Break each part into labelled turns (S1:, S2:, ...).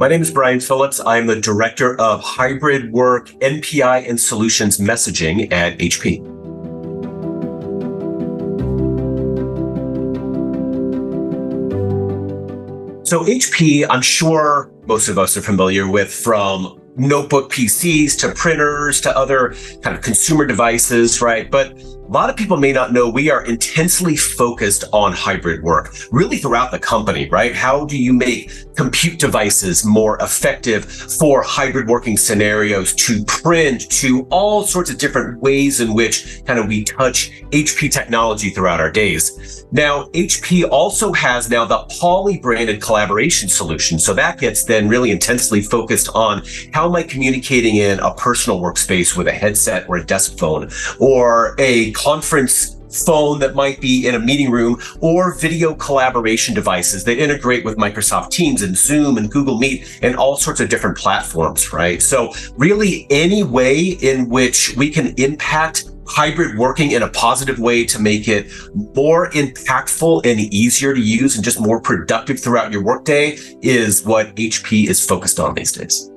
S1: My name is Brian Phillips. I'm the Director of Hybrid Work, NPI, and Solutions Messaging at HP. So HP, I'm sure most of us are familiar with, from notebook PCs to printers to other kind of consumer devices, right? But a lot of people may not know we are intensely focused on hybrid work, really throughout the company, right? How do you make compute devices more effective for hybrid working scenarios, to print, to all sorts of different ways in which kind of we touch HP technology throughout our days. Now, HP also has now the Poly branded collaboration solution. So that gets then really intensely focused on how am I communicating in a personal workspace with a headset or a desk phone, or a conference phone that might be in a meeting room, or video collaboration devices that integrate with Microsoft Teams and Zoom and Google Meet and all sorts of different platforms, right? So really any way in which we can impact hybrid working in a positive way to make it more impactful and easier to use and just more productive throughout your workday is what HP is focused on these days.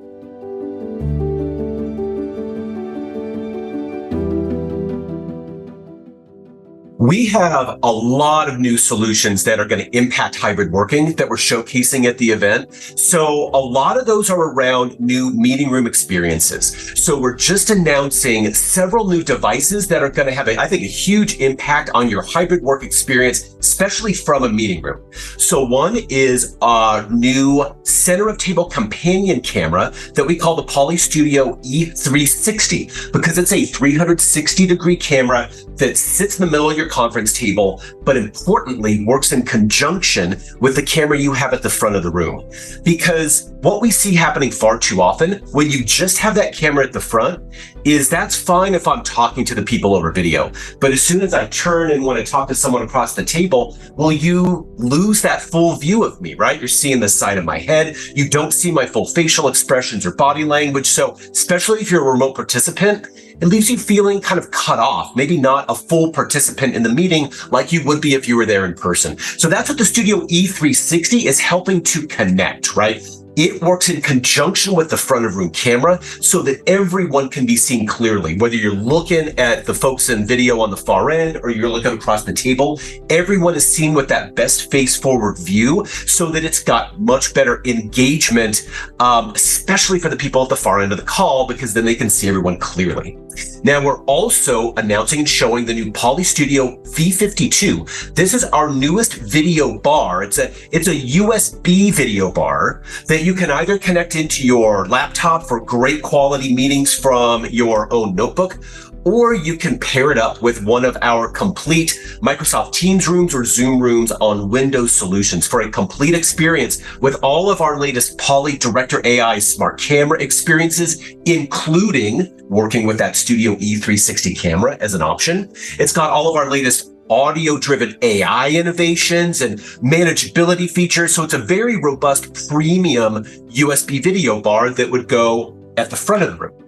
S1: We have a lot of new solutions that are going to impact hybrid working that we're showcasing at the event. So a lot of those are around new meeting room experiences. So we're just announcing several new devices that are going to have, I think, a huge impact on your hybrid work experience, especially from a meeting room. So one is a new center of table companion camera that we call the Poly Studio E360, because it's a 360-degree camera that sits in the middle of your conference table, but importantly works in conjunction with the camera you have at the front of the room. Because what we see happening far too often when you just have that camera at the front is that's fine if I'm talking to the people over video. But as soon as I turn and want to talk to someone across the table, well, you lose that full view of me, right? You're seeing the side of my head. You don't see my full facial expressions or body language. So especially if you're a remote participant, it leaves you feeling kind of cut off, maybe not a full participant in the meeting like you would be if you were there in person. So that's what the Studio E360 is helping to connect, right? It works in conjunction with the front of room camera so that everyone can be seen clearly. Whether you're looking at the folks in video on the far end or you're looking across the table, everyone is seen with that best face forward view so that it's got much better engagement, especially for the people at the far end of the call, because then they can see everyone clearly. Now we're also announcing and showing the new Poly Studio V52. This is our newest video bar. It's a USB video bar that you can either connect into your laptop for great quality meetings from your own notebook, or you can pair it up with one of our complete Microsoft Teams rooms or Zoom rooms on Windows solutions for a complete experience with all of our latest Poly Director AI smart camera experiences, including working with that Studio E360 camera as an option. It's got all of our latest audio-driven AI innovations and manageability features. So it's a very robust premium USB video bar that would go at the front of the room.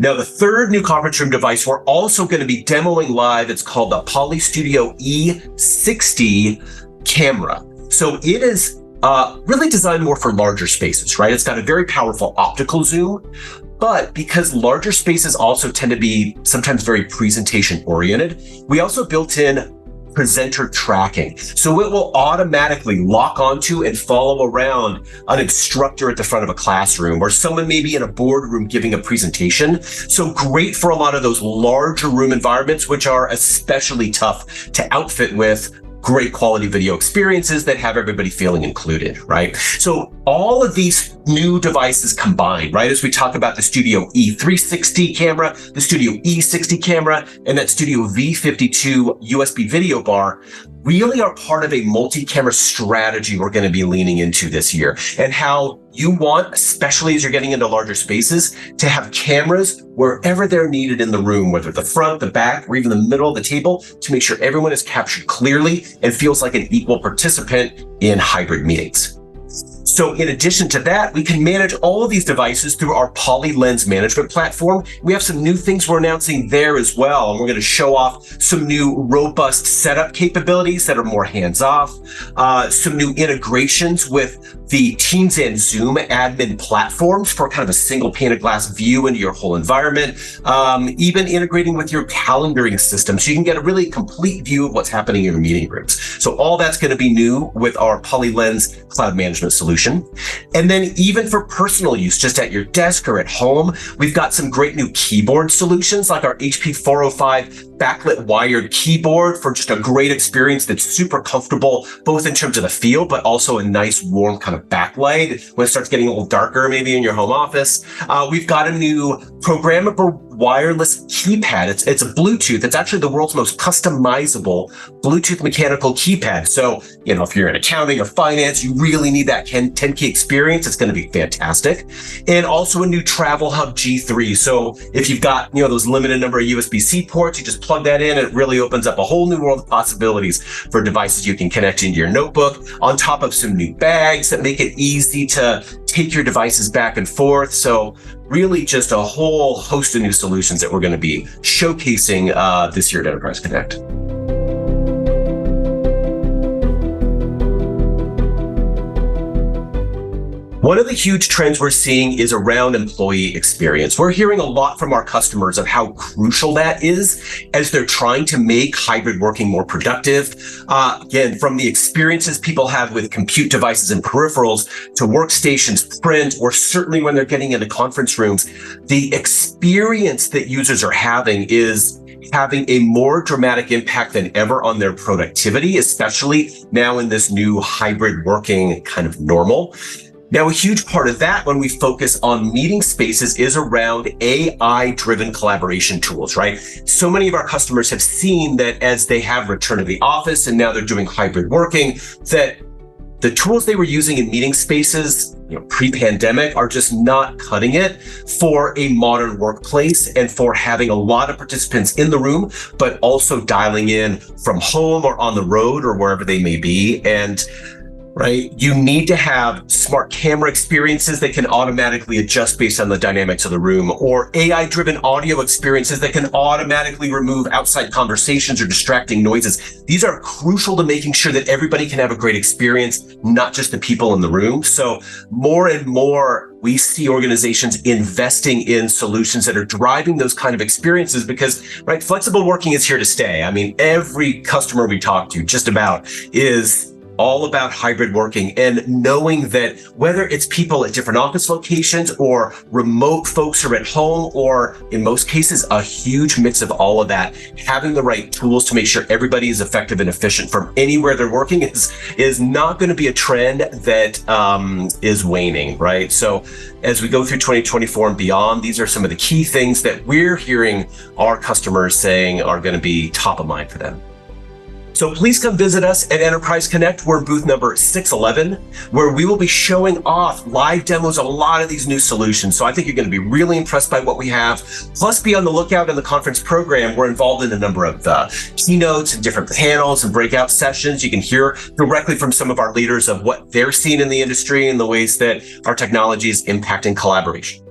S1: Now, the third new conference room device we're also going to be demoing live, it's called the Poly Studio E60 camera. So it is really designed more for larger spaces, right? It's got a very powerful optical zoom, but because larger spaces also tend to be sometimes very presentation oriented, we also built in presenter tracking. So it will automatically lock onto and follow around an instructor at the front of a classroom, or someone maybe in a boardroom giving a presentation. So great for a lot of those larger room environments, which are especially tough to outfit with great quality video experiences that have everybody feeling included, right? So all of these new devices combined, right? As we talk about the Studio E360 camera, the Studio E60 camera, and that Studio V52 USB video bar really are part of a multi-camera strategy we're going to be leaning into this year, and how you want, especially as you're getting into larger spaces, to have cameras wherever they're needed in the room, whether the front, the back, or even the middle of the table, to make sure everyone is captured clearly and feels like an equal participant in hybrid meetings. So in addition to that, we can manage all of these devices through our Poly Lens management platform. We have some new things we're announcing there as well. And we're going to show off some new robust setup capabilities that are more hands-off, some new integrations with the Teams and Zoom admin platforms for kind of a single pane of glass view into your whole environment, even integrating with your calendaring system so you can get a really complete view of what's happening in your meeting rooms. So all that's going to be new with our PolyLens cloud management solution. And then even for personal use, just at your desk or at home, we've got some great new keyboard solutions like our HP 405 backlit wired keyboard for just a great experience that's super comfortable, both in terms of the feel, but also a nice warm kind of backlight when it starts getting a little darker, maybe in your home office. We've got a new programmable wireless keypad. It's a Bluetooth. It's actually the world's most customizable Bluetooth mechanical keypad. So, if you're in accounting or finance, you really need that 10K experience. It's going to be fantastic. And also a new Travel Hub G3. So if you've got, those limited number of USB-C ports, you just plug that in. It really opens up a whole new world of possibilities for devices you can connect into your notebook, on top of some new bags that make it easy to take your devices back and forth. So really just a whole host of new solutions that we're going to be showcasing this year at Enterprise Connect. One of the huge trends we're seeing is around employee experience. We're hearing a lot from our customers of how crucial that is as they're trying to make hybrid working more productive. Again, from the experiences people have with compute devices and peripherals to workstations, print, or certainly when they're getting into conference rooms, the experience that users are having is having a more dramatic impact than ever on their productivity, especially now in this new hybrid working kind of normal. Now, a huge part of that when we focus on meeting spaces is around AI-driven collaboration tools, right? So many of our customers have seen that as they have returned to the office and now they're doing hybrid working, that the tools they were using in meeting spaces, pre-pandemic are just not cutting it for a modern workplace and for having a lot of participants in the room, but also dialing in from home or on the road or wherever they may be. And right? You need to have smart camera experiences that can automatically adjust based on the dynamics of the room, or AI-driven audio experiences that can automatically remove outside conversations or distracting noises. These are crucial to making sure that everybody can have a great experience, not just the people in the room. So more and more, we see organizations investing in solutions that are driving those kind of experiences because, right, flexible working is here to stay. I mean, every customer we talk to just about is all about hybrid working, and knowing that whether it's people at different office locations or remote folks are at home, or in most cases, a huge mix of all of that, having the right tools to make sure everybody is effective and efficient from anywhere they're working is not going to be a trend that is waning, right? So as we go through 2024 and beyond, these are some of the key things that we're hearing our customers saying are going to be top of mind for them. So please come visit us at Enterprise Connect. We're booth number 611, where we will be showing off live demos of a lot of these new solutions. So I think you're going to be really impressed by what we have. Plus, be on the lookout in the conference program. We're involved in a number of keynotes and different panels and breakout sessions. You can hear directly from some of our leaders of what they're seeing in the industry and the ways that our technology is impacting collaboration.